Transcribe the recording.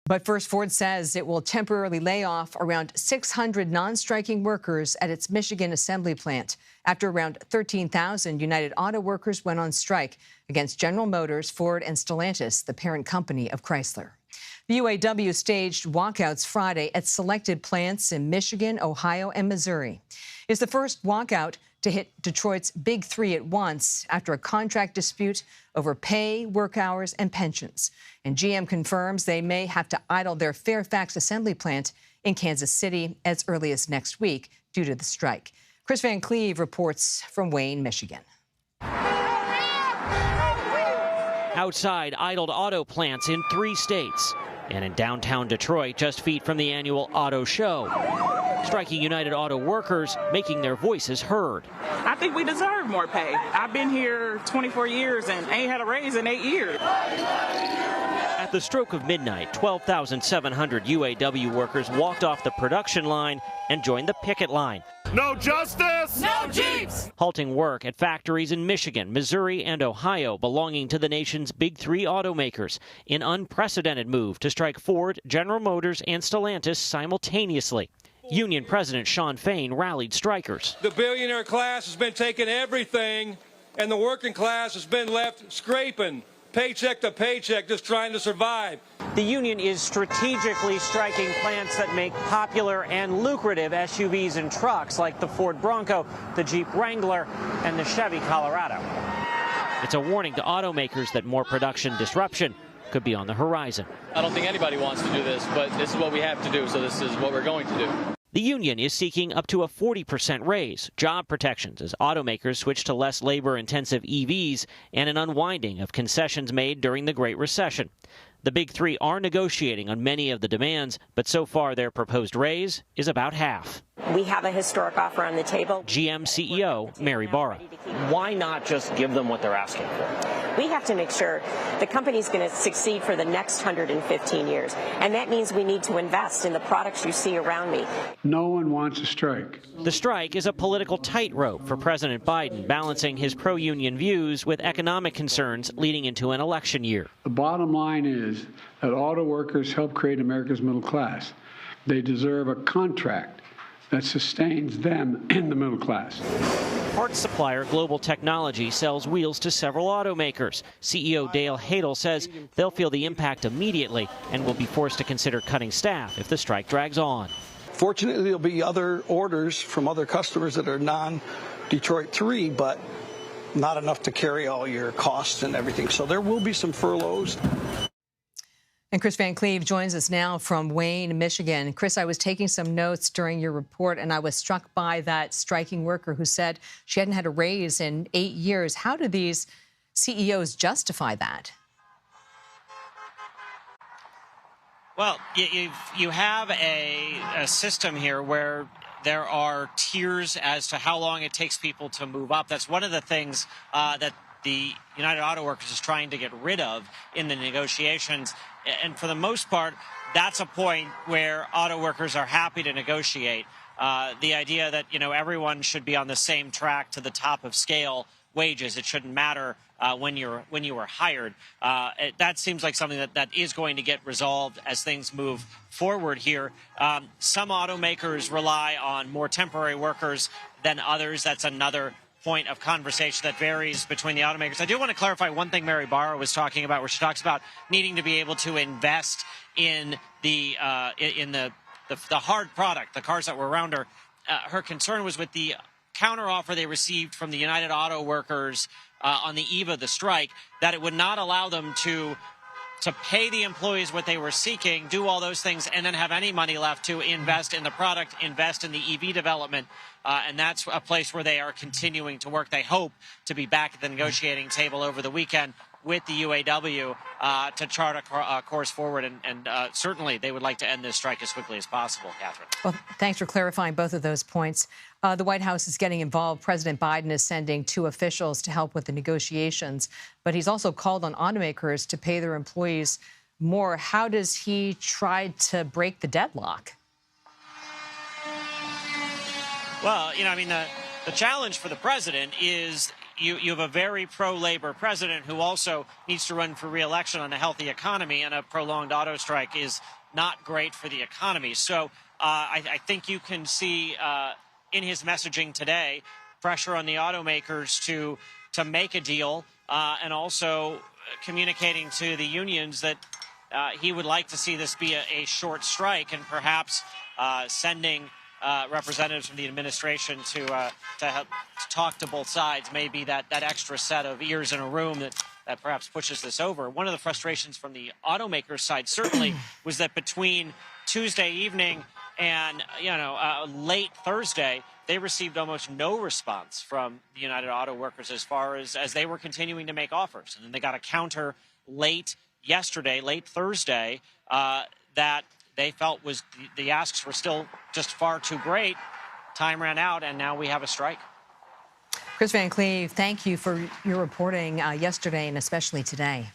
But first, Ford says it will temporarily lay off around 600 non-striking workers at its Michigan assembly plant after around 13,000 United Auto Workers went on strike against General Motors, Ford, and Stellantis, the parent company of Chrysler. The UAW staged walkouts Friday at selected plants in Michigan, Ohio, and Missouri. It's the first walkout to hit Detroit's Big Three at once after a contract dispute over pay, work hours, and pensions. And GM confirms they may have to idle their Fairfax assembly plant in Kansas City as early as next week due to the strike. Kris Van Cleave reports from Wayne, Michigan. Outside idled auto plants in 3 states. And in downtown Detroit, just feet from the annual auto show. Striking United Auto Workers making their voices heard. I think we deserve more pay. I've been here 24 years and ain't had a raise in 8 years. At the stroke of midnight, 12,700 UAW workers walked off the production line and joined the picket line. No justice! No Jeeps! Halting work at factories in Michigan, Missouri, and Ohio belonging to the nation's Big Three automakers, an unprecedented move to strike Ford, General Motors, and Stellantis simultaneously. Union President Shawn Fain rallied strikers. The billionaire class has been taking everything, and the working class has been left scraping paycheck to paycheck, just trying to survive. The union is strategically striking plants that make popular and lucrative SUVs and trucks like the Ford Bronco, the Jeep Wrangler, and the Chevy Colorado. It's a warning to automakers that more production disruption could be on the horizon. I don't think anybody wants to do this, but this is what we have to do, so this is what we're going to do. The union is seeking up to a 40% raise, job protections as automakers switch to less labor-intensive EVs, and an unwinding of concessions made during the Great Recession. The Big Three are negotiating on many of the demands, but so far their proposed raise is about half. We have a historic offer on the table. GM CEO Mary Barra. Why not just give them what they're asking for? We have to make sure the company's going to succeed for the next 115 years. And that means we need to invest in the products you see around me. No one wants a strike. The strike is a political tightrope for President Biden, balancing his pro-union views with economic concerns leading into an election year. The bottom line is that auto workers help create America's middle class. They deserve a contract that sustains them in the middle class. Parts supplier Global Technology sells wheels to several automakers. CEO Dale Hadel says they'll feel the impact immediately and will be forced to consider cutting staff if the strike drags on. Fortunately, there'll be other orders from other customers that are non-Detroit 3, but not enough to carry all your costs and everything. So there will be some furloughs. And Kris Van Cleave joins us now from Wayne, Michigan. Kris, I was taking some notes during your report, and I was struck by that striking worker who said she hadn't had a raise in 8 years. How do these CEOs justify that? Well, you have a system here where there are tiers as to how long it takes people to move up. That's one of the things that the United Auto Workers is trying to get rid of in the negotiations. And for the most part, that's a point where auto workers are happy to negotiate. The idea that, everyone should be on the same track to the top of scale wages. It shouldn't matter when you were hired. That seems like something that is going to get resolved as things move forward here. Some automakers rely on more temporary workers than others. That's another point of conversation that varies between the automakers. I do want to clarify one thing Mary Barra was talking about, where she talks about needing to be able to invest in the hard product, the cars that were around her. Her concern was with the counteroffer they received from the United Auto Workers on the eve of the strike, that it would not allow them to pay the employees what they were seeking, do all those things, and then have any money left to invest in the product, invest in the EV development. And that's a place where they are continuing to work. They hope to be back at the negotiating table over the weekend with the UAW to chart a course forward. And certainly they would like to end this strike as quickly as possible, Catherine. Well, thanks for clarifying both of those points. The White House is getting involved. President Biden is sending 2 officials to help with the negotiations, but he's also called on automakers to pay their employees more. How does he try to break the deadlock? Well, the challenge for the president is you have a very pro-labor president who also needs to run for re-election on a healthy economy, and a prolonged auto strike is not great for the economy. So I think you can see in his messaging today pressure on the automakers to make a deal, and also communicating to the unions that he would like to see this be a short strike, and perhaps sending representatives from the administration to help talk to both sides, maybe that extra set of ears in a room that perhaps pushes this over. One of the frustrations from the automakers side certainly was that between Tuesday evening and late Thursday, they received almost no response from the United Auto Workers as far as they were continuing to make offers. And then they got a counter late Thursday, that they felt was the asks were still just far too great. Time ran out, and now we have a strike. Kris Van Cleave, thank you for your reporting yesterday and especially today.